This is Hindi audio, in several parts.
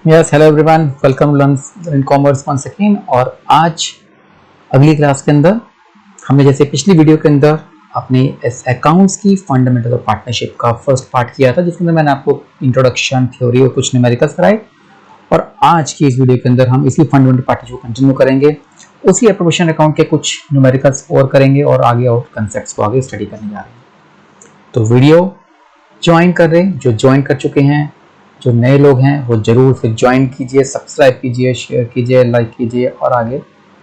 Yes hello everyone, welcome learn in commerce once again. और आज अगली क्लास के अंदर हमने जैसे पिछली वीडियो के अंदर अपने इस अकाउंट्स की फंडामेंटल ऑफ पार्टनरशिप का फर्स्ट पार्ट किया था, जिसके अंदर मैंने आपको इंट्रोडक्शन, थ्योरी और कुछ न्यूमेरिकल्स कराए। और आज की इस वीडियो के अंदर हम इसी फंडामेंटल पार्टनरशिप को कंटिन्यू करेंगे, उसी एप्रोप्रिएशन अकाउंट के कुछ न्यूमेरिकल्स और करेंगे और आगे और कंसेप्ट्स को आगे स्टडी करने जा रहे हैं। तो वीडियो ज्वाइन कर रहे, जो ज्वाइन कर चुके हैं, जो नए लोग हैं वो जरूर फिर ज्वाइन कीजिए, सब्सक्राइब कीजिए, शेयर कीजिए, लाइक कीजिए और आगे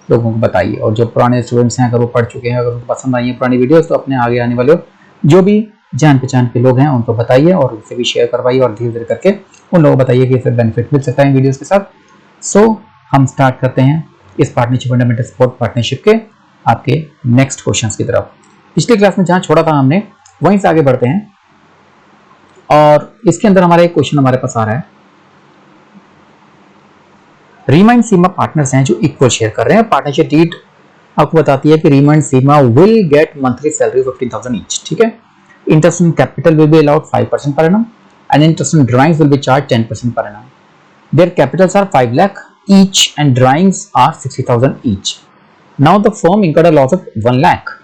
लोगों को बताइए। और जो पुराने स्टूडेंट्स हैं, अगर वो पढ़ चुके हैं, अगर उनको पसंद आई है पुरानी वीडियोस, तो अपने आगे आने वाले जो भी जान पहचान के लोग हैं उनको बताइए और उनसे भी शेयर करवाइए और धीरे धीरे करके उन लोगों को बताइए कि इससे बेनिफिट मिल सकता है इन वीडियोस के साथ। सो हम स्टार्ट करते हैं इस पार्टनरशिप फंडामेंटल सपोर्ट पार्टनरशिप के आपके नेक्स्ट क्वेश्चन की तरफ। पिछली क्लास में जहाँ छोड़ा था हमने वहीं से आगे बढ़ते हैं और इसके अंदर हमारा एक क्वेश्चन हमारे पास आ रहा है। रीमा एंड सीमा पार्टनर्स हैं जो इक्वल शेयर कर रहे हैं। पार्टनरशिप डीड आपको बताती है कि Reema and Seema will get monthly salary 15,000 each. ठीक है, interest on capital will be allowed 5% per annum and interest on drawings will be charged 10% per annum. Their capitals are 5 lakh each and drawings are 60,000 each. Now the firm incurred a loss of 1 lakh.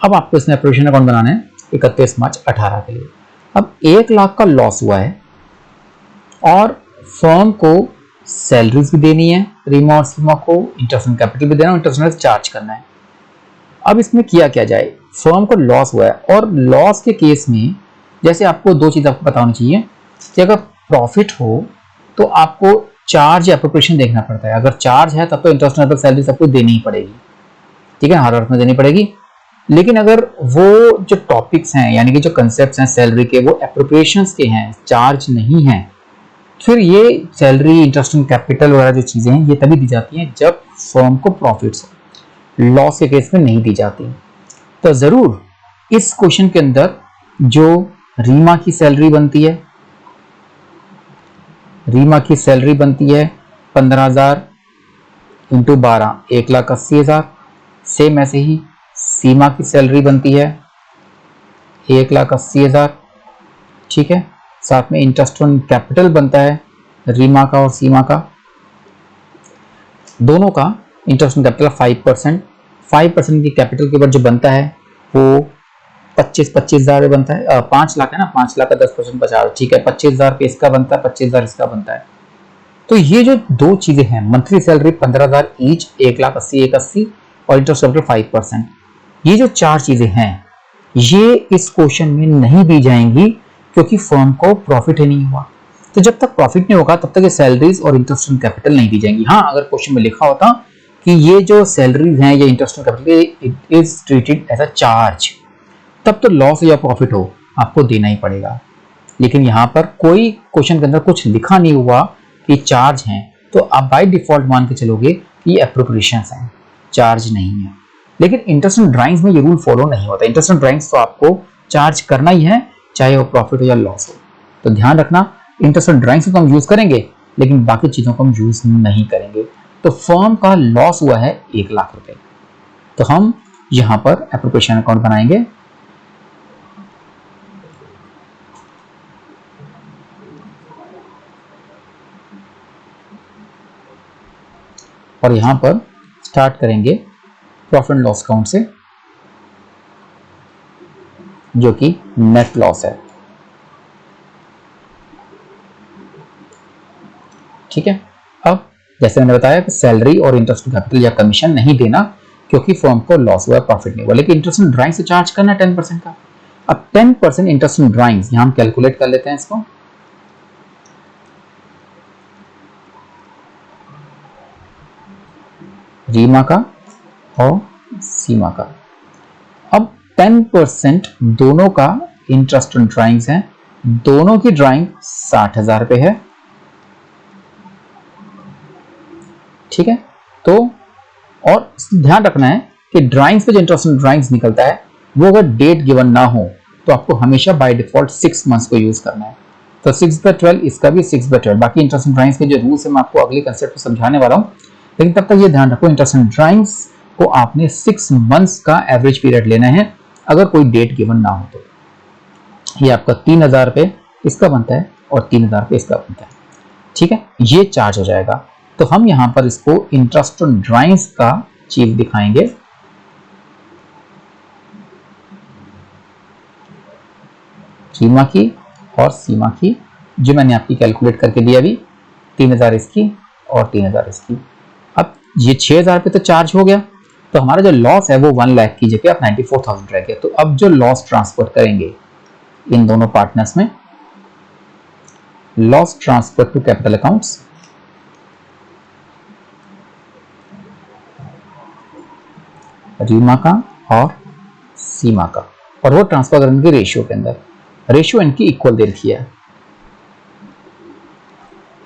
अब आपको इसमें एप्रोप्रिएशन अकाउंट बनाना है 31 मार्च 18 के लिए। अब 1 लाख का लॉस हुआ है और फर्म को सैलरीज भी देनी है, रीमा और सीमा को इंटरेस्ट ऑन कैपिटल भी देना, इंटरेस्ट ऑन चार्ज करना है। अब इसमें किया क्या जाए, फर्म को लॉस हुआ है और लॉस के केस में जैसे आपको दो चीज आपको पता होनी चाहिए कि अगर प्रॉफिट हो तो आपको चार्ज एप्रोप्रिएशन देखना पड़ता है। अगर चार्ज है तब तो इंटरेस्ट ऑन सैलरी सबको देनी ही पड़ेगी, ठीक है, हर अर्थ में देनी पड़ेगी। लेकिन अगर वो जो टॉपिक्स हैं यानी कि जो कंसेप्ट्स हैं सैलरी के वो एप्रोप्रिएशंस के हैं, चार्ज नहीं है, फिर ये सैलरी, इंटरेस्ट ऑन कैपिटल वगैरह जो चीजें हैं ये तभी दी जाती हैं जब फर्म को प्रॉफिट्स हो। लॉस के केस में नहीं दी जाती। तो जरूर इस क्वेश्चन के अंदर जो रीमा की सैलरी बनती है, रीमा की सैलरी बनती है 15,000 इंटू 12, 1,80,000। सेम ऐसे ही सीमा की सैलरी बनती है 1,80,000। ठीक है, साथ में इंटरेस्ट ऑन कैपिटल बनता है रीमा का और सीमा का, दोनों का इंटरेस्ट ऑन कैपिटल 5%। 5% की कैपिटल के ऊपर जो बनता है वो 25,000 बनता है। 5 लाख है ना, 5 लाख का 10% बचा, ठीक है, 25,000 पे इसका बनता है, 25,000 इसका बनता है। तो ये जो दो चीजें हैं, मंथली सैलरी 15,000 ईच, 1,80,000 1,80,000 और इंटरेस्ट कैपिटल 5%, ये जो चार चीजें हैं ये इस क्वेश्चन में नहीं दी जाएंगी क्योंकि फर्म को प्रॉफिट ही नहीं हुआ। तो जब तक प्रॉफिट नहीं होगा तब तक ये सैलरीज और इंटरेस्ट ऑन कैपिटल नहीं दी जाएंगी। हाँ, अगर क्वेश्चन में लिखा होता कि ये जो सैलरीज हैं, ये interest on capital it is treated as a charge, तब तो लॉस या प्रॉफिट हो आपको देना ही पड़ेगा। लेकिन यहाँ पर कोई क्वेश्चन के अंदर कुछ लिखा नहीं हुआ कि चार्ज हैं, तो आप बाय डिफॉल्ट मान के चलोगे कि ये एप्रोप्रिएशंस हैं, चार्ज नहीं है। लेकिन इंटरेस्ट ऑन ड्राइंग्स में ये रूल फॉलो नहीं होता। इंटरेस्ट ऑन ड्राइंग्स तो आपको चार्ज करना ही है, चाहे वो प्रॉफिट हो या लॉस हो। तो ध्यान रखना, इंटरेस्ट ऑन ड्राइंग्स तो हम यूज करेंगे लेकिन बाकी चीजों को हम यूज नहीं करेंगे। तो फर्म का लॉस हुआ है 1 लाख रुपए, तो हम यहां पर एप्रोप्रिएशन अकाउंट बनाएंगे। और यहां पर स्टार्ट करेंगे प्रॉफिट एंड लॉस अकाउंट से, जो कि नेट लॉस है। ठीक है, अब जैसे मैंने बताया कि सैलरी और इंटरेस्ट ऑन कैपिटल या कमीशन नहीं देना क्योंकि फर्म को लॉस हुआ, प्रॉफिट नहीं हुआ। लेकिन इंटरेस्ट ऑन ड्राइंग से चार्ज करना 10% का। अब 10% इंटरेस्ट ऑन ड्राइंग्स यहां हम कैलकुलेट कर लेते हैं इसको। रीमा का और सीमा का। अब 10% दोनों का इंटरेस्ट ऑन ड्राइंग्स है, दोनों की ड्राइंग 60,000 रुपए है। ठीक है, तो और ध्यान रखना है कि ड्राइंग्स पे जो इंटरेस्ट ऑन ड्राइंग्स निकलता है वो अगर डेट गिवन ना हो तो आपको हमेशा बाय डिफॉल्ट 6 मंथ्स को यूज करना है। तो 6/12 इसका भी 6/12। बाकी इंटरेस्ट ऑन ड्राइंग्स के जो रूल्स है मैं आपको अगले कंसेप्ट को समझाने वाला हूं, लेकिन तब तक ये ध्यान रखो इंटरेस्ट ऑन ड्राइंग्स को आपने 6 मंथ्स का एवरेज पीरियड लेना है अगर कोई डेट गिवन ना हो तो। ये आपका 3,000 रुपए इसका बनता है और 3,000 रुपए इसका बनता है। ठीक है, ये चार्ज हो जाएगा। तो हम यहां पर इसको इंटरेस्ट ऑन ड्राइंग्स का चीज दिखाएंगे। सीमा की और सीमा की जो मैंने आपकी कैलकुलेट करके दिया अभी, 3000 इसकी और 3000 इसकी। अब ये 6000 पे तो चार्ज हो गया, तो हमारा जो लॉस है वो 1 लाख की जगह अब 94,000 रह गया। तो अब जो लॉस ट्रांसफर करेंगे इन दोनों पार्टनर्स में, loss transfer to capital accounts, Reema का और सीमा का, और वो ट्रांसफर करेंगे रेशियो के अंदर। रेशियो इनकी इक्वल दे रखी है,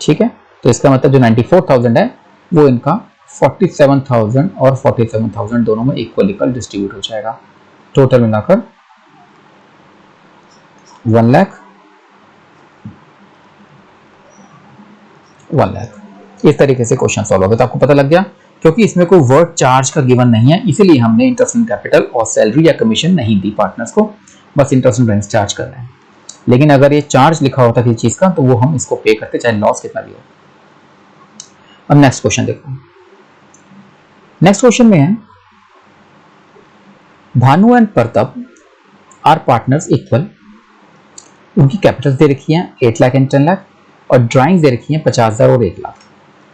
ठीक है। तो इसका मतलब जो 94,000 है वो इनका 47,000 और 47,000 दोनों में इक्वल डिस्ट्रीब्यूट हो जाएगा। टोटल मिलाकर 1 लाख 1 लाख। इस तरीके से क्वेश्चन सॉल्व होगा। तो आपको पता लग गया, क्योंकि इसमें कोई वर्ड चार्ज का गिवन नहीं है, इसीलिए हमने इंटरेस्ट ऑन कैपिटल और सैलरी या कमीशन नहीं दी पार्टनर्स को, बस इंटरेस्ट ऑन रेंट चार्ज कर रहे हैं। लेकिन अगर ये चार्ज लिखा होता किसी चीज का तो वो हम इसको पे करते, चाहे लॉस कितना भी हो। अब नेक्स्ट क्वेश्चन देखो। नेक्स्ट क्वेश्चन में है, Bhanu and Pratap are partners equal. उनकी कैपिटल दे रखी है 8 लाख एंड 10 लाख, और ड्राइंग्स दे रखी है 50,000 और 1 lakh.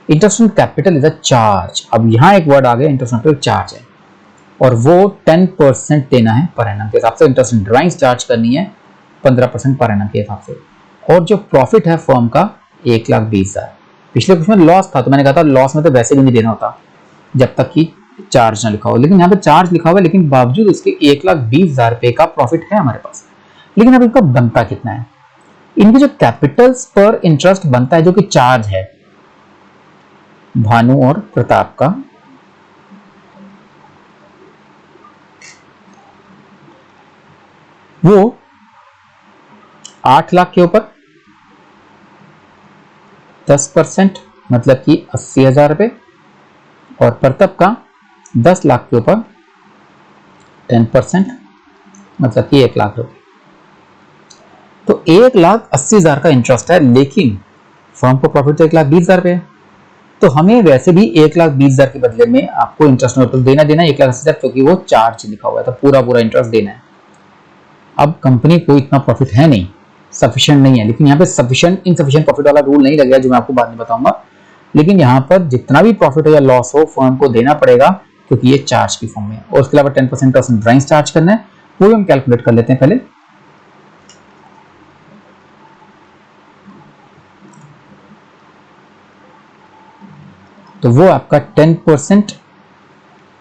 Interest on capital is a charge. अब यहां एक वर्ड आ गया, इंटरेस्ट ऑन कैपिटल चार्ज है, और वो 10% देना है पर एनम के हिसाब से। इंटरेस्ट ऑन ड्राइंग्स चार्ज करनी है 15% पर एनम के हिसाब से। और जो प्रॉफिट है फर्म का 1,20,000। पिछले कुछ में लॉस था, तो मैंने कहा था लॉस में तो वैसे भी नहीं देना होता जब तक कि चार्ज ना लिखा हो, लेकिन यहाँ पे चार्ज लिखा हुआ है, लेकिन बावजूद उसके 1,20,000 रुपए का प्रॉफिट है हमारे पास। लेकिन अब इनका बनता कितना है? इनके जो कैपिटल्स पर इंटरेस्ट बनता है, जो कि चार्ज है भानु और प्रताप का, वो 8 लाख के ऊपर 10%, मतलब कि 80,000 रुपए, और प्रताप का 10 लाख के ऊपर 10%, मतलब कि 1 लाख रुपए। तो 1,80,000 का इंटरेस्ट है, लेकिन फर्म को प्रॉफिट तो 1,20,000 रुपए है। तो हमें वैसे भी 1,20,000 के बदले में आपको इंटरेस्ट देना 1,80,000, क्योंकि वो चार्ज लिखा हुआ है, तो पूरा इंटरेस्ट देना है। अब कंपनी को इतना प्रॉफिट है नहीं, सफिशिएंट नहीं है, लेकिन यहाँ पे सफिशिएंट इनसफिशिएंट प्रॉफिट वाला रूल नहीं लगेगा, जो मैं आपको बाद में बताऊंगा। लेकिन यहाँ पर जितना भी प्रॉफिट हो या लॉस हो, फर्म को देना पड़ेगा, क्योंकि ये चार्ज की फॉर्म में है। और उसके अलावा 10% ड्राइंग्स चार्ज करना है, वो भी हम कैलकुलेट कर लेते हैं पहले। तो वो आपका 10%,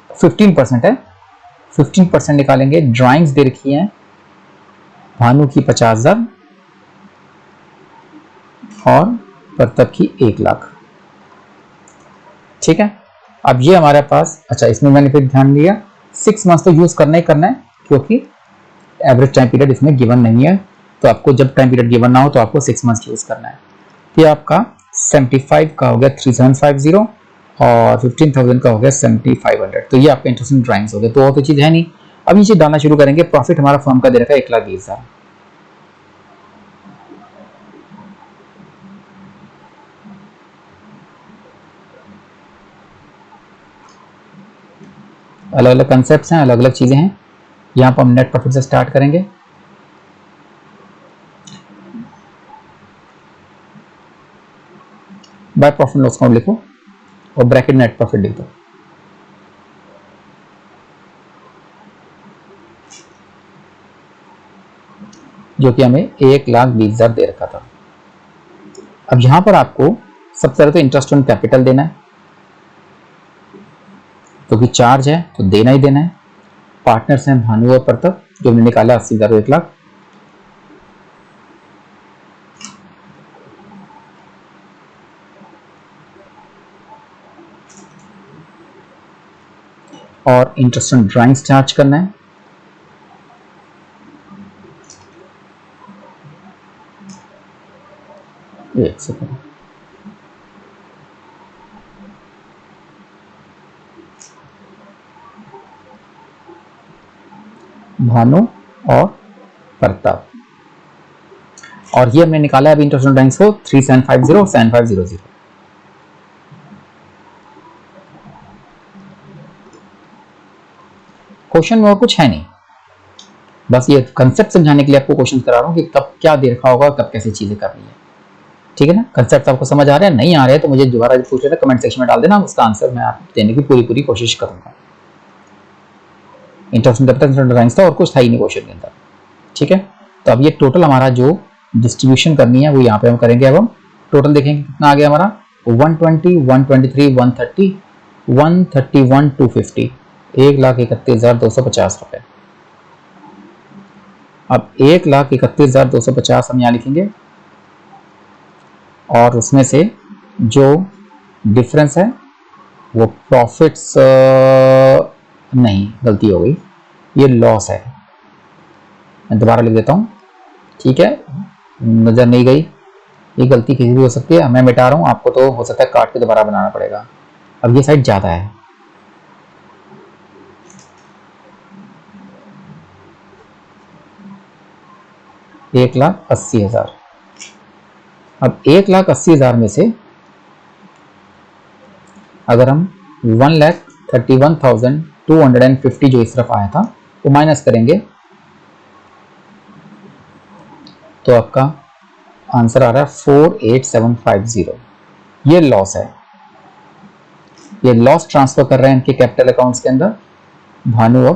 15% है, 15% निकालेंगे। ड्राइंग्स दे रखी है भानु की 50,000 और प्रताप की 1 लाख, ठीक है। अब ये हमारे पास, अच्छा इसमें मैंने फिर ध्यान दिया 6 मंथ तो यूज करना ही करना है, क्योंकि एवरेज टाइम पीरियड इसमें गिवन नहीं है। तो आपको जब टाइम पीरियड गिवन ना हो तो आपको 6 मंथ यूज करना है। ये आपका 75 का हो गया 3750, और 15,000 का हो गया 7500। तो ये आपका इंटरेस्ट ड्राइंग्स हो गया। तो और तो चीज है नहीं। अब ये चीज डालना शुरू करेंगे। प्रॉफिट हमारा फर्म का दे रखा है 1,20,000। अलग अलग कंसेप्ट हैं, अलग अलग चीजें हैं। यहाँ पर हम नेट प्रॉफिट से स्टार्ट करेंगे। बाय प्रॉफिट लॉस अकाउंट लिखो और ब्रैकेट नेट प्रॉफिट लिख दो। जो कि हमें 1,20,000 दे रखा था। अब यहां पर आपको सबसे पहले तो इंटरेस्ट ऑन कैपिटल देना है, क्योंकि चार्ज है तो देना ही देना है। पार्टनर्स हैं भानु और प्रताप, जो हमने निकाला 80,000 और 1 लाख। और इंटरेस्ट ऑन ड्राइंग्स चार्ज करना है। एक सेकंड, भानु और प्रताप। और ये हमने निकाला है अभी इंटरनेशनल ड्राइंग्स को 3750 7500। क्वेश्चन में और कुछ है नहीं, बस ये कंसेप्ट समझाने के लिए आपको क्वेश्चन करा रहा हूँ कि कब क्या दे रखा होगा, कब कैसे चीजें करनी है। ठीक है ना, कंसेप्ट आपको समझ आ रहा है? नहीं आ रहा है तो मुझे दोबारा पूछ लेना, कमेंट सेक्शन में डाल देना, उसका आंसर मैं आप देने की पूरी कोशिश करूंगा। इंटरनेशनल कैपिटल ड्राइंग्स था और कुछ था ही नहीं क्वेश्चन के अंदर। ठीक है, तो अब ये टोटल हमारा जो डिस्ट्रीब्यूशन करनी है वो यहाँ पे हम करेंगे। अब हम टोटल देखेंगे कितना आ गया हमारा, 120, 123, 130, 131, 250, 1,31,250 रुपए। अब 1,31,250 हम यहाँ लिखेंगे और उसमें से जो डिफरेंस है वो प्रॉफिट्स, नहीं गलती हो गई, ये लॉस है। मैं दोबारा लिख देता हूँ, ठीक है, नजर नहीं गई, ये गलती किसी भी हो सकती है, मैं मिटा रहा हूँ, आपको तो हो सकता है काट के दोबारा बनाना पड़ेगा। अब ये साइड ज्यादा है, $1,80,000। अब 1,80,000 में से अगर हम 1,31,250 जो इस तरफ आया था वो माइनस करेंगे तो आपका आंसर आ रहा है 48750। ये लॉस है, ये लॉस ट्रांसफर कर रहे हैं इनके कैपिटल अकाउंट्स के अंदर, भानु और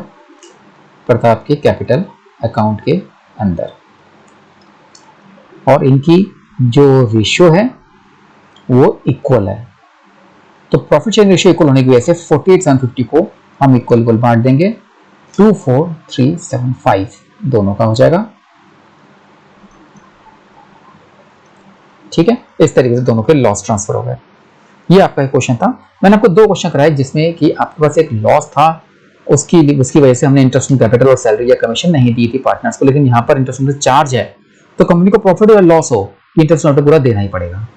प्रताप के कैपिटल अकाउंट के अंदर, और इनकी जो रेशियो है वो इक्वल है। तो प्रॉफिट शेयरिंग रेशियो इक्वल होने की वजह से 48,750 को हम इक्वल बांट देंगे, 24,375 दोनों का हो जाएगा। ठीक है, इस तरीके से दोनों के लॉस ट्रांसफर हो गए। ये आपका क्वेश्चन था। मैंने आपको 2 क्वेश्चन कराए जिसमें कि आपके पास एक लॉस था, उसकी वजह से हमने इंटरेस्ट ऑन कैपिटल और सैलरी या कमीशन नहीं दी थी पार्टनर्स को, लेकिन यहाँ पर इंटरेस्ट ऑन चार्ज है तो कंपनी को प्रॉफिट या लॉस हो, इंटरेस्ट ऑन पूरा देना ही पड़ेगा।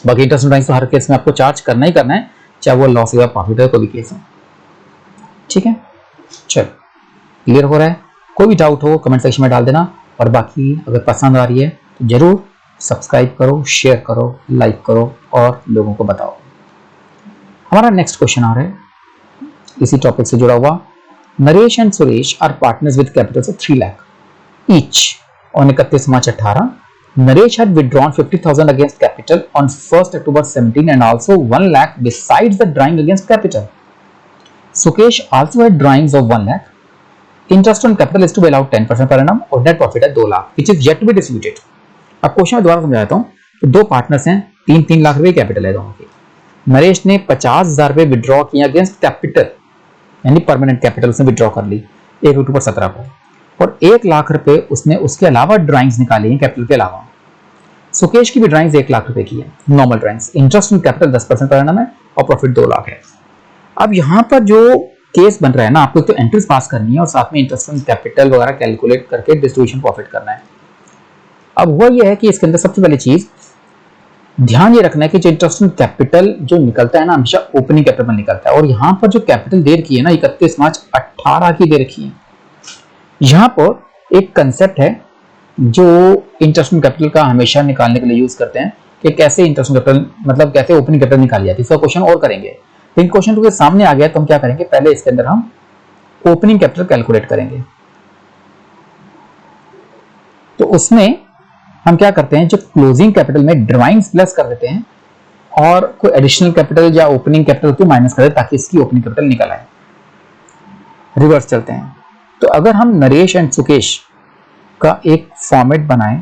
बाकी इंटरेस्ट ऑन तो हर केस में आपको चार्ज करना ही करना है, चाहे वो लॉस या प्रॉफिट है, कोई भी केस है। ठीक है, चलो क्लियर हो रहा है? कोई भी डाउट हो कमेंट सेक्शन में डाल देना, और बाकी अगर पसंद आ रही है तो जरूर सब्सक्राइब करो, शेयर करो, लाइक करो और लोगों को बताओ। हमारा नेक्स्ट क्वेश्चन आ रहा है इसी टॉपिक से जुड़ा हुआ। Naresh and Suresh are partners with capital of 3 lakh each on 31 March 18। Naresh had withdrawn 50,000 against capital on 1st October 17 and also 1 lakh besides the drawing against capital. Sukesh also had drawings of 1 lakh. Interest on capital is to be allowed 10% per annum और net profit है 2 lakh which is yet to be distributed. अब क्वेश्चन में दोबारा समझाता हूँ कि 2 पार्टनर्स हैं, 3-3 लाख रुपए कैपिटल है दोनों की। नरेश ने 50,000 रुपए विड्रॉ किया अगेंस्ट कैपिटल, यानी परमानेंट कैपिटल उसने विड्रॉ कर ली 1 अक्टूबर 17 को, और 1 लाख रुपए उसने उसके अलावा ड्राइंग्स निकाली हैं कैपिटल के अलावा। सुकेश की भी ड्राइंग्स 1 लाख रुपए की है, normal drawings. Interest on capital 10% पर annum है और प्रॉफिट 2 लाख है। अब यहाँ पर जो केस बन रहा है ना, आपको तो एंट्रीज पास करनी है और साथ में इंटरेस्ट ऑन कैपिटल वगैरह कैलकुलेट करके डिस्ट्रीब्यूशन प्रॉफिट करना है। अब वो ये है कि इसके अंदर सबसे पहली चीज ध्यान ये रखना है कि जो इंटरेस्ट ऑन कैपिटल जो निकलता है ना, हमेशा ओपनिंग कैपिटल में निकलता है, और यहाँ पर जो कैपिटल दे रखी है ना 31 मार्च 18 की दे रखी है। यहाँ पर एक कंसेप्ट है जो इंटरेस्ट ऑन कैपिटल का हमेशा निकालने के लिए यूज करते हैं कि कैसे इंटरेस्ट ऑन कैपिटल मतलब कैसे ओपनिंग कैपिटल निकाली जाती है। इसका क्वेश्चन और करेंगे, लेकिन क्वेश्चन के सामने आ गया तो हम क्या करेंगे, पहले इसके अंदर हम ओपनिंग कैपिटल कैलकुलेट करेंगे। तो उसमें हम क्या करते हैं, जो क्लोजिंग कैपिटल में ड्राइंग्स प्लस कर देते हैं और कोई एडिशनल कैपिटल या ओपनिंग कैपिटल को माइनस कर देते ताकि इसकी ओपनिंग कैपिटल निकल आए। रिवर्स चलते हैं, तो अगर हम नरेश एंड सुकेश का एक फॉर्मेट बनाएं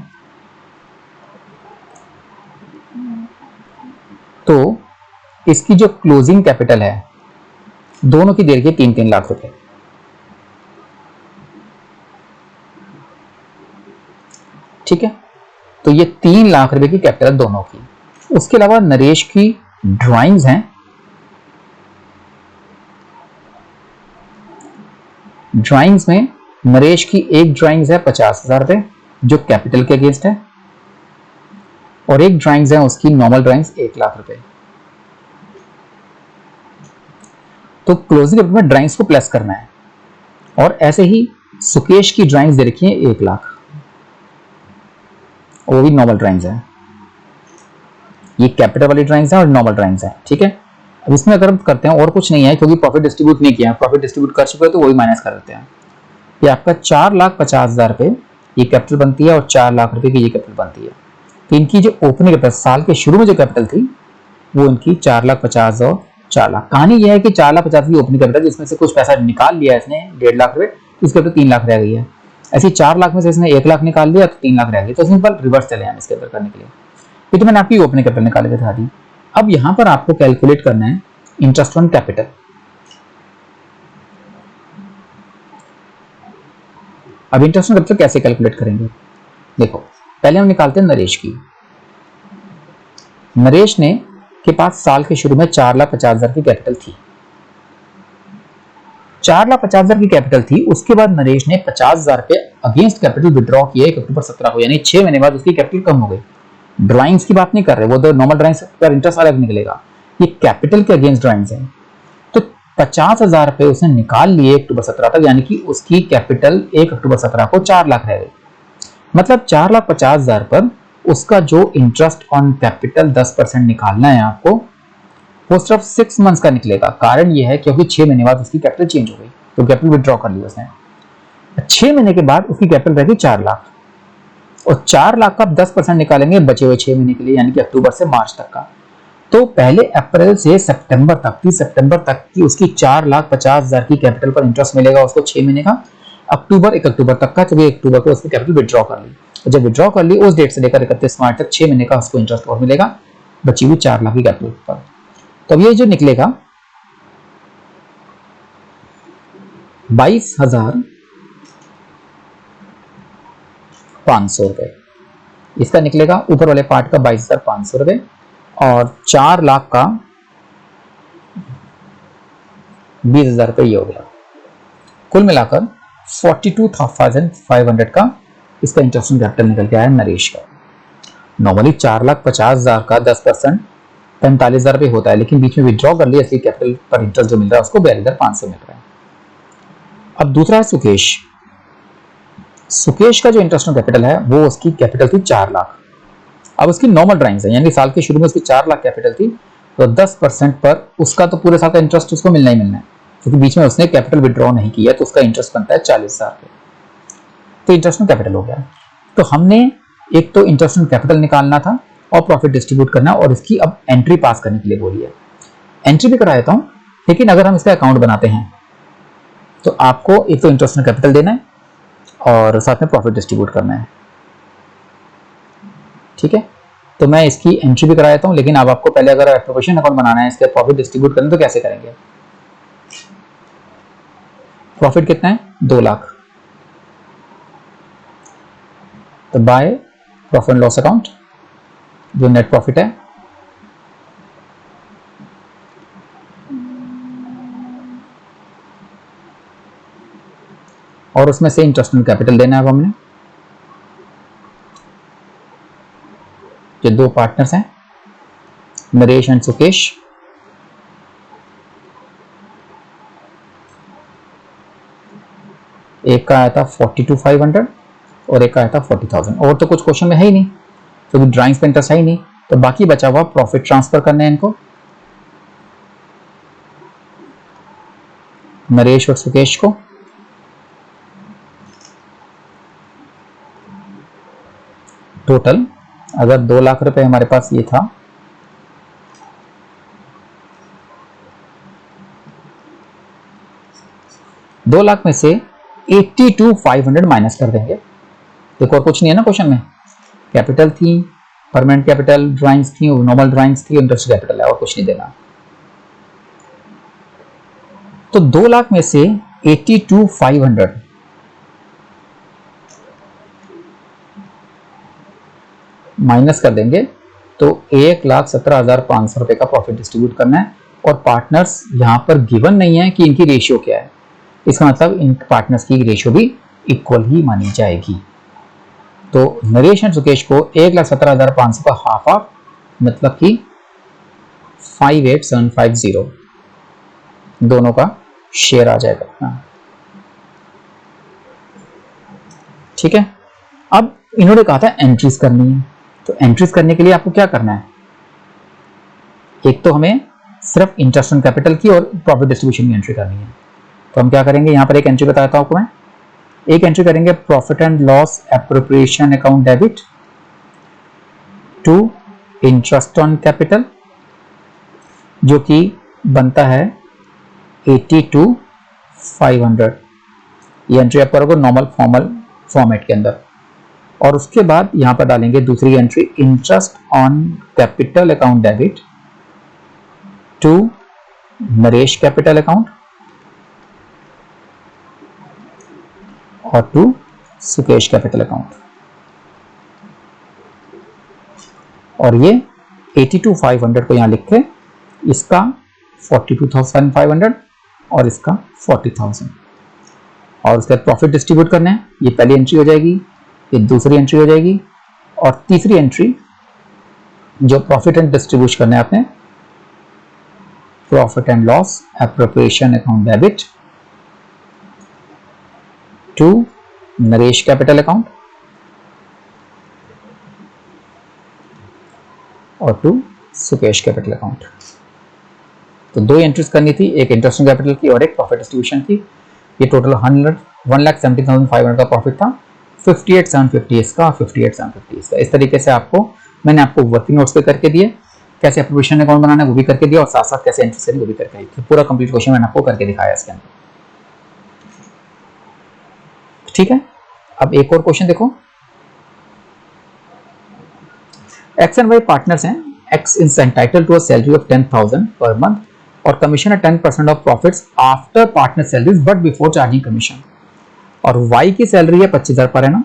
तो इसकी जो क्लोजिंग कैपिटल है दोनों की दे रखी है 3-3 लाख रुपए। ठीक है, तो ये 3 लाख रुपए की कैपिटल दोनों की। उसके अलावा नरेश की ड्राइंग्स हैं, ड्राइंग्स में नरेश की एक ड्राइंग्स है 50,000 रुपए जो कैपिटल के अगेंस्ट है, और एक ड्राइंग्स है उसकी नॉर्मल ड्राइंग्स 1 लाख रुपए। तो क्लोजिंग कैपिटल में ड्राइंग्स को प्लस करना है, और ऐसे ही सुकेश की ड्राइंग्स दे रखी है 1 लाख। वो भी नॉर्मल ड्राइंग्स है, ये कैपिटल वाली ड्राइंग्स है और नॉर्मल ड्राइंग्स है, ठीक है। अब इसमें अगर हम करते हैं और कुछ नहीं है क्योंकि प्रॉफिट डिस्ट्रीब्यूट नहीं किया, प्रॉफिट डिस्ट्रीब्यूट कर चुके हैं तो वही माइनस कर देते हैं। ये आपका 4,50,000 रुपये ये कैपिटल बनती है और 4 लाख रुपए की ये कैपिटल बनती है। तो इनकी जो ओपनिंग कैपिटल साल के शुरू में जो कैपिटल थी वो इनकी 4,50,000 और 4 लाख। कहानी यह है कि 4,50,000 की ओपनिंग कैपिटल जिसमें से कुछ पैसा निकाल लिया इसने 1.5 लाख रुपए, इसके ऊपर 3 लाख रह गई है। ऐसे 4 लाख में से इसने 1 लाख निकाल लिया तो 3 लाख रह गई। तो सिंपल रिवर्स चले हम इसके अंदर करने के लिए। ये तो मैंने आपकी ओपनिंग कैपिटल निकाल के दिखा दी। अब यहां पर आपको कैलकुलेट करना है इंटरेस्ट ऑन कैपिटल। अब इंटरेस्ट ऑन कैपिटल कैसे कैलकुलेट करेंगे, देखो पहले हम निकालते हैं नरेश की। नरेश ने के पास साल के शुरू में 4,50,000 की कैपिटल थी। 4,50,000 की कैपिटल थी, उसके बाद नरेश ने 50,000 रुपए अगेंस्ट कैपिटल विड्रॉ किया 1 अक्टूबर 17 को, यानी 6 महीने बाद उसकी कैपिटल कम हो गई। ड्राइंग्स की बात नहीं कर रहे, वो तो नॉर्मल ड्राइंग्स पर इंटरेस्ट अलग निकलेगा, ये कैपिटल के अगेंस्ट ड्राइंग्स है। तो 50,000 रुपए उसने निकाल लिए 1 अक्टूबर 17 तक, यानी कि उसकी कैपिटल 1 अक्टूबर 17 को 4 लाख रह गई। मतलब 4,50,000 पर उसका जो इंटरेस्ट ऑन कैपिटल 10% निकालना है आपको, वो सिर्फ 6 मंथ्स का निकलेगा। कारण यह है क्योंकि 6 महीने बाद उसकी कैपिटल चेंज हो गई, तो कैपिटल विड्रॉ कर ली उसने। 6 महीने के बाद उसकी कैपिटल रहेगी 4 लाख, और 4 लाख का 10% निकालेंगे बचे हुए 6 महीने के लिए, यानी कि अक्टूबर से मार्च तक का। तो पहले अप्रैल से सितंबर तक, 30 सितंबर तक की उसकी 4,50,000 की कैपिटल पर इंटरेस्ट मिलेगा उसको 6 महीने का। 1 अक्टूबर तक का, क्योंकि 1 अक्टूबर को उसकी कैपिटल विड्रॉ कर ली, और जब विड्रॉ कर ली उस डेट से लेकर 31 मार्च तक 6 महीने का उसको इंटरेस्ट और मिलेगा बची हुई 4 लाख की कैपिटल पर। तो ये जो निकलेगा 22,500 रुपए, इसका निकलेगा ऊपर वाले पार्ट का 22,500 रुपए, और 4 लाख का 20,000 रुपए ये हो गया। कुल मिलाकर 42,500 का इसका इंटरेस्ट ऑन कैपिटल निकल के आया नरेश का। नॉर्मली 4,50,000 का 10% 45,000 रुपए होता है, लेकिन बीच में विड्रॉ कर लिया, इसलिए कैपिटल पर इंटरेस्ट जो मिल रहा है उसको 42,500 मिल रहा है। अब दूसरा है सुकेश। सुकेश का जो इंटरेस्ट ऑन कैपिटल है वो उसकी कैपिटल थी 4 लाख। अब उसकी नॉर्मल ड्राइंग्स है, यानी साल के शुरू में उसकी 4 लाख कैपिटल थी, तो 10% पर उसका तो पूरे साल का इंटरेस्ट उसको मिलना ही मिलना है, क्योंकि बीच में उसने कैपिटल विड्रॉ नहीं किया, तो उसका इंटरेस्ट बनता है 40,000 रुपए। तो इंटरेस्ट ऑन कैपिटल हो गया। तो हमने एक तो इंटरेस्ट ऑन कैपिटल निकालना था और प्रॉफिट डिस्ट्रीब्यूट करना, और इसकी अब एंट्री पास करने के लिए बोली है। एंट्री भी करा देता हूं, लेकिन अगर हम इसका अकाउंट बनाते हैं तो आपको एक तो इंटरेस्ट ऑन कैपिटल देना है और साथ में प्रॉफिट डिस्ट्रीब्यूट करना है, ठीक है। तो मैं इसकी एंट्री भी करा देता हूं, लेकिन अब आपको पहले अगर प्रोफेशनल अकाउंट बनाना है, इसके प्रॉफिट डिस्ट्रीब्यूट करना, तो कैसे करेंगे। प्रॉफिट कितना है 2 लाख, तो by profit and loss account जो नेट प्रॉफिट है, और उसमें से इंटरेस्ट ऑन कैपिटल देना है। अब हमने जो 2 पार्टनर्स हैं नरेश एंड सुकेश, एक का आया था 42,500 और एक का आया था 40,000, और तो कुछ क्वेश्चन में है ही नहीं क्योंकि ड्राइंग्स पे इंटरेस्ट है ही नहीं, तो बाकी बचा हुआ प्रॉफिट ट्रांसफर करने हैं इनको, नरेश और सुकेश को। टोटल अगर 2 लाख रुपए हमारे पास ये था, दो लाख में से 82,500 माइनस कर देंगे। देखो और कुछ नहीं है ना क्वेश्चन में, कैपिटल थी, परमानेंट कैपिटल, ड्राइंग्स थी, नॉर्मल ड्राइंग्स थी, इंटरेस्ट कैपिटल है, और कुछ नहीं देना। तो 2 लाख में से 82,500 माइनस कर देंगे, तो 1,17,500 रुपए का प्रॉफिट डिस्ट्रीब्यूट करना है। और पार्टनर्स यहां पर गिवन नहीं है कि इनकी रेशियो क्या है, इसका मतलब इन पार्टनर्स की रेशियो भी इक्वल ही मानी जाएगी। तो नरेश एंड सुकेश को 1,17,500 का हाफ ऑफ, मतलब कि 58,750 दोनों का शेयर आ जाएगा, ठीक है। अब इन्होंने कहा था एंट्रीज करनी है, तो एंट्रीज करने के लिए आपको क्या करना है, एक तो हमें सिर्फ इंटरेस्ट ऑन कैपिटल की और प्रॉफिट डिस्ट्रीब्यूशन की एंट्री करनी है। तो हम क्या करेंगे, यहाँ पर एक एंट्री बताता हूं आपको मैं, एक एंट्री करेंगे profit and loss appropriation account debit to interest on capital, जो कि बनता है 82,500। ये एंट्री आप करोगे नॉर्मल फॉर्मल फॉर्मेट के अंदर, और उसके बाद यहां पर डालेंगे दूसरी entry interest on capital account debit to Naresh capital account और टू सुकेश कैपिटल अकाउंट। और ये 82,500 को यहां लिख के इसका 42,500 और इसका 40,000, और उसके बाद प्रॉफिट डिस्ट्रीब्यूट करना है। ये पहली एंट्री हो जाएगी, ये दूसरी एंट्री हो जाएगी, और तीसरी एंट्री जो प्रॉफिट एंड डिस्ट्रीब्यूट करना है आपने, profit and loss appropriation account debit to Naresh capital account और टू सुकेश कैपिटल अकाउंट। तो दो एंट्रीज करनी थी, एक इंटरेस्ट ऑन कैपिटल की और एक प्रॉफिट डिस्ट्रीब्यूशन की। ये टोटल 1,70,500 का प्रॉफिट था, 58,750 इसका, 58,750 इसका। इस तरीके से मैंने आपको वर्किंग नोट्स पे करके दिए, कैसे एप्रोप्रिएशन अकाउंट बनाना है वो भी करके दिया, और साथ साथ कैसे एंट्री करनी वो भी करके दिया। पूरा कंप्लीट क्वेश्चन मैंने आपको करके दिखाया इसके अंदर। ठीक है, अब एक और क्वेश्चन देखो। एक्स एंड वाई पार्टनर्स हैं, x is entitled to a salary of 10,000 per month और कमीशन है 10% of profits after partner salaries but before charging commission, और वाई की सैलरी है 25,000 पर एनम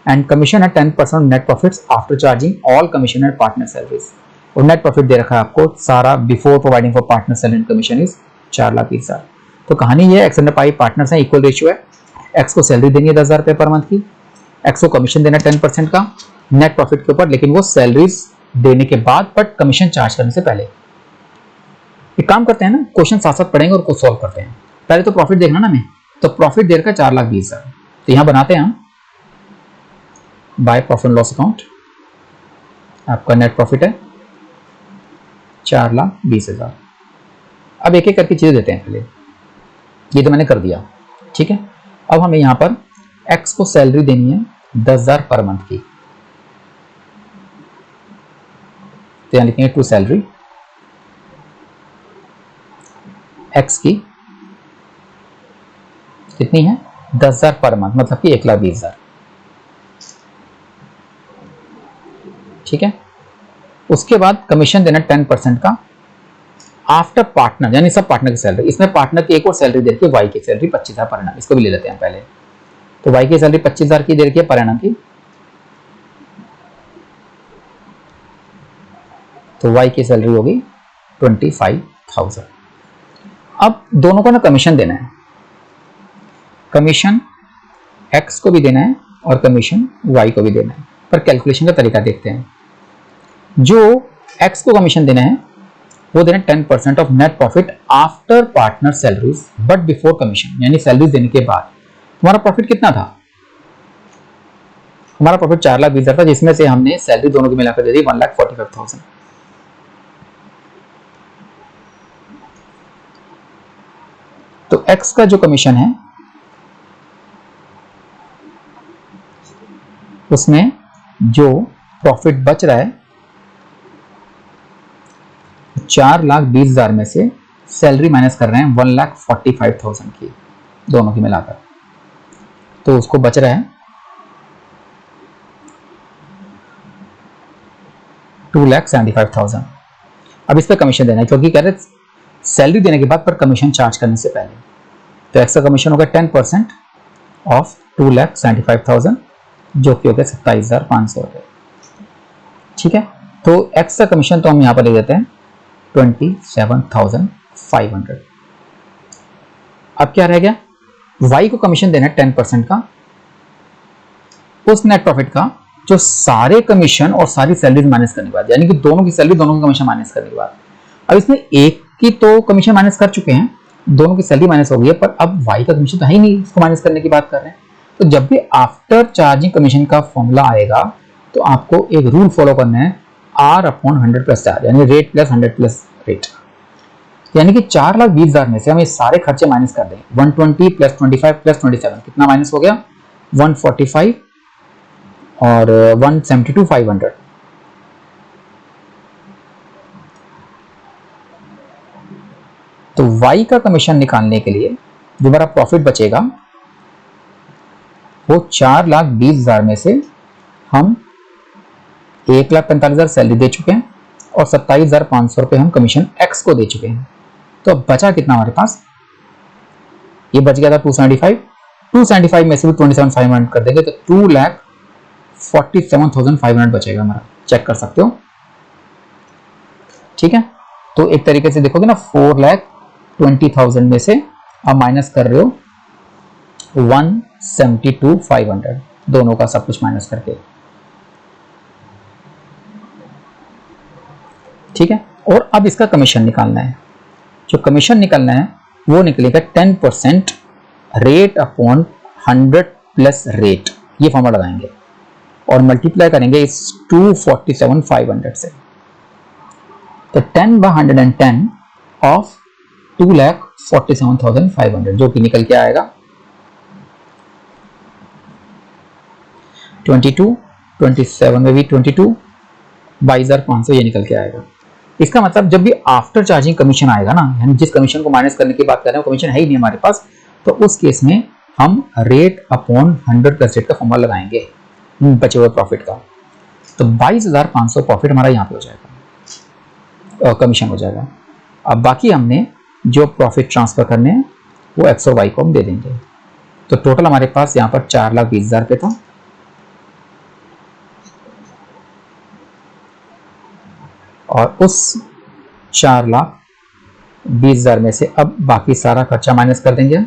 एंड कमीशन है 10% net profits after charging all commission and partner salaries, और नेट प्रॉफिट दे रखा है आपको सारा before providing for partner salary and commission is 4,20,000। तो कहानी ये है, एक्स एंड वाई पार्टनर्स हैं, इक्वल रेशियो है, एक्स को सैलरी देनी है 10,000 रुपए पर मंथ की, एक्स को कमीशन देना 10% का नेट प्रॉफिट के ऊपर, लेकिन वो सैलरीज देने के बाद बट कमीशन चार्ज करने से पहले। एक काम करते हैं ना, क्वेश्चन साथ साथ पढ़ेंगे और कुछ सॉल्व करते हैं। पहले तो प्रॉफिट देखना ना हमें, तो प्रॉफिट दे रखा 4,20,000, तो यहां बनाते हैं हम बाय प्रॉफिट लॉस अकाउंट, आपका नेट प्रॉफिट है 4,20,000। अब एक एक करके चीजें देते हैं, पहले ये तो मैंने कर दिया, ठीक है। अब हमें यहां पर एक्स को सैलरी देनी है 10,000 पर मंथ की, तो यहां लिखेंगे टू सैलरी एक्स की कितनी है 10,000 पर मंथ, मतलब कि 1,20,000, ठीक है। उसके बाद कमीशन देना 10% का आफ्टर पार्टनर, यानी सब पार्टनर की सैलरी, इसमें पार्टनर की एक और सैलरी दे रखी है वाई की सैलरी 25,000 पर एनम, इसको भी ले लेते हैं पहले। तो वाई की सैलरी 25,000 की दे रखी है पर एनम की, तो वाई की सैलरी होगी 25,000। अब दोनों को ना कमीशन देना है, कमीशन एक्स को भी देना है और कमीशन वाई को भी देना है, पर कैलकुलेशन का तरीका देखते हैं। जो एक्स को कमीशन देना है वो देना 10% of net profit after partner salaries but before commission, यानी सैलरीज देने के बाद। हमारा प्रॉफिट कितना था, हमारा प्रॉफिट 4,20,000 था, जिसमें से हमने सैलरी दोनों की मिलाकर दे दी 1,45,000। तो एक्स का जो कमीशन है उसमें जो प्रॉफिट बच रहा है 4,20,000 में से सैलरी माइनस कर रहे हैं 1,45,000 की, दोनों की मिलाकर, तो उसको बच रहा है 2,75,000। अब इस पर कमीशन देना है, क्योंकि कह रहे सैलरी देने के बाद पर कमीशन चार्ज करने से पहले। तो एक्स का कमीशन होगा 10% ऑफ 2,75,000, जो कि हो गया 27,500 रुपए, ठीक है। तो एक्स का कमीशन तो हम यहां पर ले देते हैं 27,500। अब क्या रह गया, वाई को कमीशन देना है 10% का उस नेट प्रॉफिट का जो सारे कमीशन और सारी सैलरी माइनस करने के बाद, यानी कि दोनों की सैलरी दोनों की कमीशन माइनस करने के बाद। अब इसमें एक की तो कमीशन माइनस कर चुके हैं, दोनों की सैलरी माइनस हो गई है, पर अब वाई का कमीशन तो है ही नहीं, इसको माइनस करने की बात कर रहे हैं। तो जब भी आफ्टर चार्जिंग कमीशन का फॉर्मूला आएगा तो आपको एक रूल फॉलो करना है, R अपॉन 100 प्लस चार्ज, यानी रेट प्लस 100 प्लस रेट। यानी कि 4,20,000 में से हम ये सारे खर्चे माइनस कर दें, 120 प्लस 25 प्लस 27 कितना माइनस हो गया, 145 और 172,500। तो Y का कमीशन निकालने के लिए जो हमारा प्रॉफिट बचेगा वो 4,20,000 में से हम 1,45,000 सैलरी दे चुके हैं और 27,500 रुपये हम कमीशन X को दे चुके हैं। तो अब बचा कितना हमारे पास, ये बच गया था 275 में से भी 27,500 कर देंगे तो 2,47,500 बचेगा हमारा, चेक कर सकते हो। ठीक है, तो एक तरीके से देखोगे ना 4,20,000 में से आप माइनस कर रहे हो 172,500, दोनों का सब कुछ माइनस करके। ठीक है, और अब इसका कमीशन निकालना है। जो कमीशन निकालना है वो निकलेगा 10% रेट अपॉन 100 प्लस रेट, ये फॉर्मूला लगाएंगे और मल्टीप्लाई करेंगे इस 247,500 से। तो 10/110 ऑफ 2,47,500 जो कि निकल के आएगा 22, 27 में भी 22, 22,500 ये निकल के आएगा। इसका मतलब जब भी आफ्टर चार्जिंग कमीशन आएगा ना, यानी जिस कमीशन को माइनस करने की बात कर रहे हैं वो कमीशन है ही नहीं हमारे पास, तो उस केस में हम रेट अपॉन 100 प्लस रेट का फॉर्मूला लगाएंगे बचे हुए प्रॉफिट का। तो 22,500 प्रॉफिट हमारा यहाँ पे हो जाएगा, कमीशन हो जाएगा। अब बाकी हमने जो प्रॉफिट ट्रांसफर करने हैं वो एक्स और वाई को हम दे देंगे। तो टोटल हमारे पास यहाँ पर 4,20,000 रुपये था, और उस 4,20,000 में से अब बाकी सारा खर्चा माइनस कर देंगे।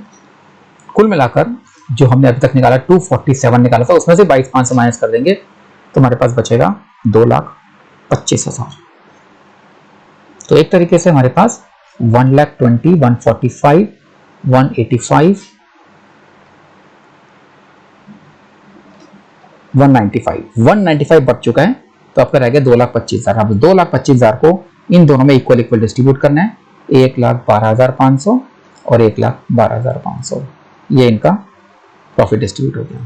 कुल मिलाकर जो हमने अभी तक निकाला 247 निकाला था, उसमें से 22,500 माइनस कर देंगे तो हमारे पास बचेगा 2,25,000। तो एक तरीके से हमारे पास 1,20,000, 145, 185, 195 बच चुका है, तो आपका रह गया 2,25,000। अब 2,25,000 को इन दोनों में इक्वल डिस्ट्रीब्यूट करना है, 1,12,500 और 1,12,500, ये इनका प्रॉफिट डिस्ट्रीब्यूट हो गया।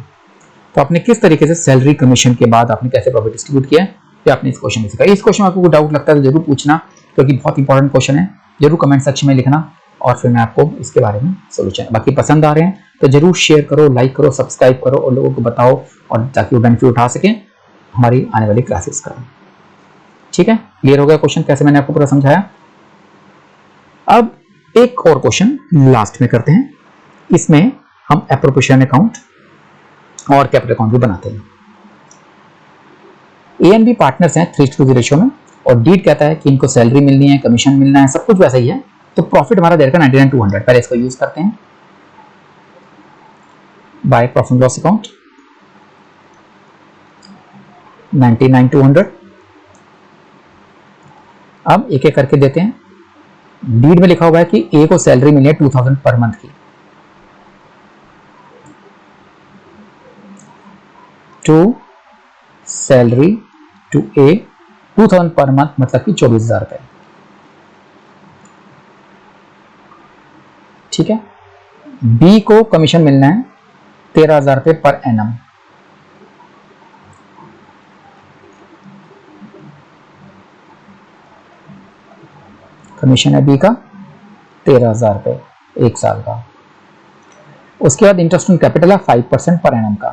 तो आपने किस तरीके से सैलरी कमीशन के बाद आपने कैसे प्रॉफिट डिस्ट्रीब्यूट किया ये आपने इस क्वेश्चन में सीखा। इस क्वेश्चन में आपको कोई डाउट लगता है तो जरूर पूछना, क्योंकि बहुत इंपॉर्टेंट क्वेश्चन है। जरूर कमेंट सेक्शन में लिखना और फिर मैं आपको इसके बारे में सोल्यूशन, बाकी पसंद आ रहे हैं तो जरूर शेयर करो, लाइक करो, सब्सक्राइब करो और लोगों को बताओ, और ताकि वो बेनिफिट उठा सकें हमारी आने वाली क्लासेस का। ठीक है, क्लियर हो गया क्वेश्चन कैसे मैंने आपको पूरा समझाया। अब एक और क्वेश्चन लास्ट में करते हैं, इसमें हम एप्रोप्रिएशन अकाउंट और कैपिटल अकाउंट भी बनाते हैं। ए एंड बी पार्टनर्स हैं 3:2 रेशियो में, और डीड कहता है कि इनको सैलरी मिलनी है, कमीशन मिलना है, सब कुछ वैसा ही है। तो प्रॉफिट हमारा देगा 99,200। पहले इसको यूज करते हैं, बाय प्रॉफिट लॉस अकाउंट 99,200। अब एक एक करके देते हैं। डीड में लिखा हुआ है कि ए को सैलरी मिली है 2,000 पर मंथ की, to salary to A 2,000 per month, मतलब कि 24,000 रुपए। ठीक है, बी को कमीशन मिलना है 13,000 रुपए पर एनम, कमीशन है बी का 13,000 रुपए एक साल का। उसके बाद इंटरेस्ट ऑन कैपिटल है 5% पर एनम का।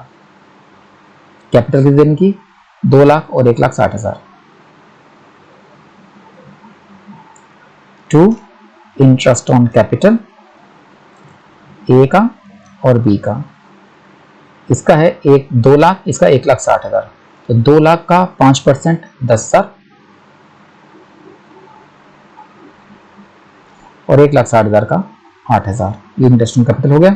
कैपिटल कितने दिन की, 2 लाख और 1,60,000। To interest on capital a का और बी का, इसका है 2 लाख, इसका 1,60,000। तो 2 लाख का 5% 10,000 और 1,60,000 का 8,000। ये इंटरेस्ट ऑन कैपिटल हो गया।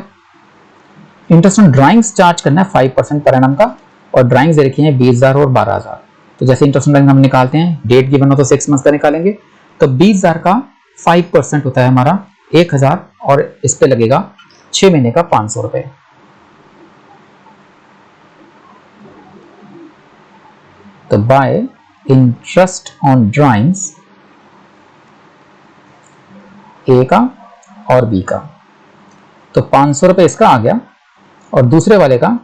इंटरेस्ट ऑन ड्राइंग्स चार्ज करना है 5% पर एनम का, और ड्राइंग्स दे रखी है 20,000 और 12,000। तो जैसे इंटरेस्ट ऑन ड्राइंग हम निकालते हैं, डेट गिवन हो तो 6 मंथ का निकालेंगे, तो 20,000 का 5% होता है हमारा 1,000, और इस पे लगेगा 6 महीने का 500 रुपए। तो बाय इंटरेस्ट ऑन ड्राइंग्स ए का और बी का, तो 500 रुपये इसका आ गया और दूसरे वाले का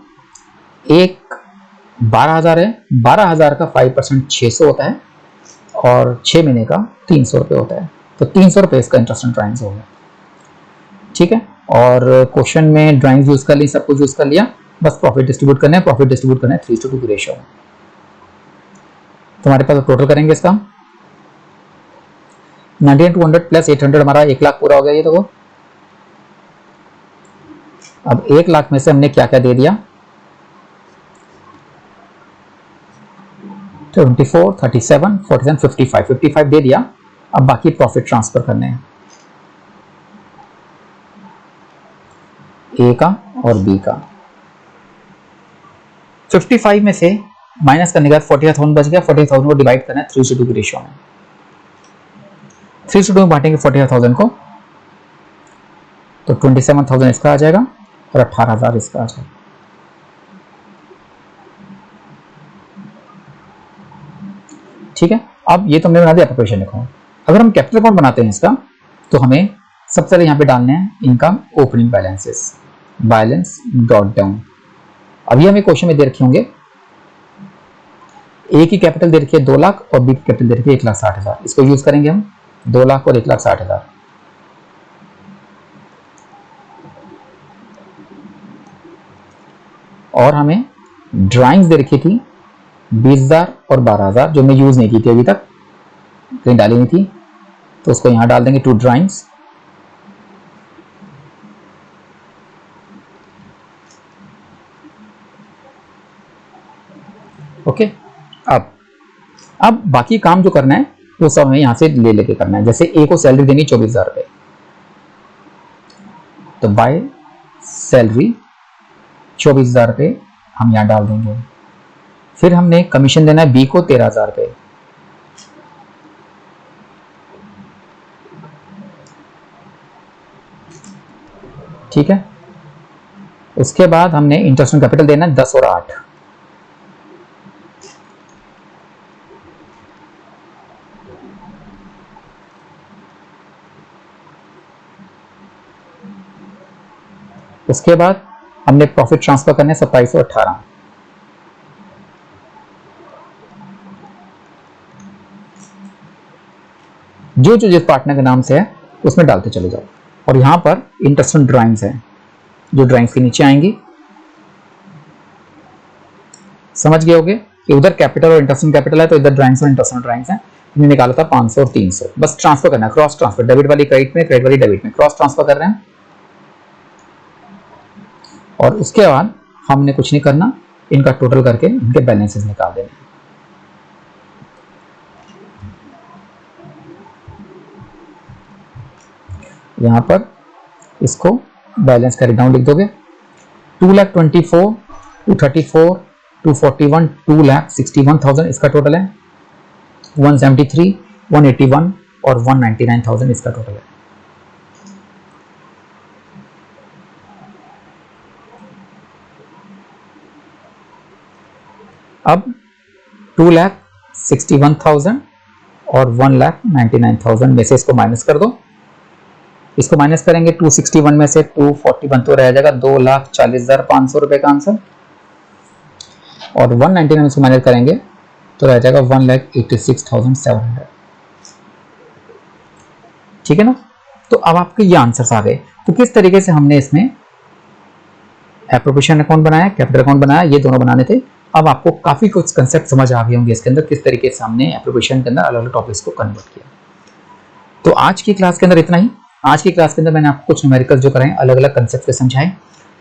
एक 12,000 है, 12,000 का 5% 600 होता है और 6 महीने का 300 रुपये होता है, तो 300 रुपये इसका इंटरेस्ट ऑन ड्राइंग्स हो गया। ठीक है, और क्वेश्चन में ड्राइंग्स यूज कर ली, सब कुछ यूज कर लिया, बस प्रॉफिट डिस्ट्रीब्यूट करना है। प्रॉफिट डिस्ट्रीब्यूट करना है 3:2 की रेशियो में। तुम्हारे पास टोटल करेंगे इसका 99,200 प्लस 800 हमारा 1 लाख पूरा हो गया। ये देखो, अब 1 लाख में से हमने क्या क्या दे दिया, 24, 37, 47, 55 दे दिया। अब बाकी प्रॉफिट ट्रांसफर करने हैं ए का और बी का। 55 में से माइनस करने के बाद 40,000 बच गया। 40,000 को डिवाइड करना है 3:2 की रेशियो में। 3:2 में बांटेंगे 40,000 को, तो 27,000 इसका आ जाएगा और 18,000 इसका आ जाएगा। ठीक है, अब ये तो हमने बना दिया प्रोपोर्शन। लिखो, अगर हम कैपिटल अकाउंट बनाते हैं इसका, तो हमें सबसे पहले यहाँ पे डालने हैं income opening balances, balance dot down. अभी हमें क्वेश्चन में दे रखे होंगे ए की कैपिटल दे रखी है 2 लाख और बी की कैपिटल दे रखी है 1,60,000। इसको यूज करेंगे हम 2 लाख और 1,60,000। और हमें ड्राइंग्स दे रखी थी 20,000 और 12,000, जो मैं यूज नहीं की थी अभी तक, कहीं डाली नहीं थी, तो उसको यहां डाल देंगे 2 ड्राइंग्स। ओके, अब बाकी काम जो करना है वो सब हमें यहां से ले लेके करना है। जैसे ए को सैलरी देनी 24,000 रुपए, तो बाय सैलरी 24,000 रुपए हम यहां डाल देंगे। फिर हमने कमीशन देना है बी को 13,000 रुपए, ठीक है। उसके बाद हमने इंटरेस्ट ऑन कैपिटल देना है 10 और 8। उसके बाद हमने प्रॉफिट ट्रांसफर करने 27 और 18। जो जो जिस पार्टनर के नाम से है उसमें डालते चले जाओ। और यहां पर इंटरेस्ट ऑन ड्राइंग्स है, जो ड्राइंग्स के नीचे आएंगी। समझ गए होगे कि उधर कैपिटल और इंटरेस्ट ऑन कैपिटल है, तो इधर ड्राइंग्स और इंटरेस्ट ऑन ड्राइंग्स है। हमने निकाला था 500 और 300, बस ट्रांसफर करना है, क्रॉस ट्रांसफर, डेबिट वाली क्रेडिट में, क्रेडिट वाली डेबिट में, क्रॉस ट्रांसफर कर रहे हैं। और उसके बाद हमने कुछ नहीं करना, इनका टोटल करके इनके बैलेंसेस निकाल देने। यहां पर इसको बैलेंस का ब्रेकडाउन लिख दोगे। 2,24,000, 234, 241, 2,61,000 इसका टोटल है। 173, 181 और 199,000 इसका टोटल है। अब 2,61,000 और 1,99,000 में से इसको माइनस कर दो। इसको माइनस करेंगे 261 में से 241 तो रह जाएगा 2,40,500 रुपए का आंसर। और 199 में से माइनस करेंगे तो रह जाएगा 1,86,700। ठीक है ना। तो अब आपके ये आंसर्स आ गए। तो किस तरीके से हमने इसमें एप्रोप्रिएशन अकाउंट बनाया, कैपिटल अकाउंट बनाया, ये दोनों बनाने थे। अब आपको काफी कुछ कंसेप्ट समझ आ गए होंगे इसके अंदर, किस तरीके से हमने एप्रोप्रिएशन के अंदर अलग अलग टॉपिक्स को कन्वर्ट किया। तो आज की क्लास के अंदर इतना ही। आज की क्लास के अंदर मैंने आपको कुछ न्यूमेरिकल जो कराए, अलग अलग कंसेप्ट समझाए,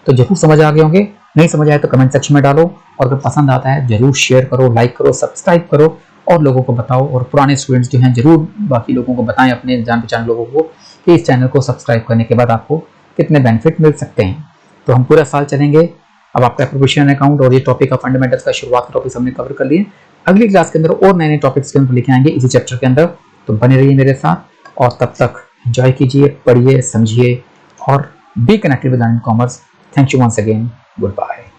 तो जरूर समझ आ गए होंगे। नहीं समझ आए तो कमेंट सेक्शन में डालो, और अगर पसंद आता है जरूर शेयर करो, लाइक करो, सब्सक्राइब करो और लोगों को बताओ। और पुराने स्टूडेंट्स जो हैं जरूर बाकी लोगों को बताएं, अपने जान पहचान लोगों को, कि इस चैनल को सब्सक्राइब करने के बाद आपको कितने बेनिफिट मिल सकते हैं। तो हम पूरा साल चलेंगे। अब आपका एप्रोप्रिएशन अकाउंट और ये टॉपिक का फंडामेंटल्स का शुरुआत का टॉपिक हमने कवर कर लिए। अगली क्लास के अंदर और नए नए टॉपिक्स के अंदर लेके आएंगे इसी चैप्टर के अंदर। तो बने रहिए मेरे साथ, और तब तक एंजॉय कीजिए, पढ़िए, समझिए और be connected with learning commerce. Thank you once again, good bye.